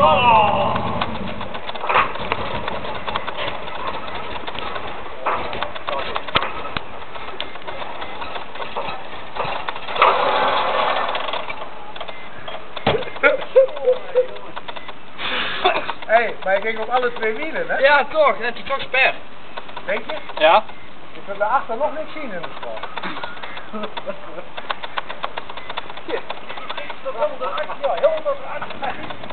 Hé, maar je ging op alle twee wielen, hè? Ja, toch, net toch spert. Denk je? Ja. Je kunt daarachter nog niks zien in de sport. Ja, heel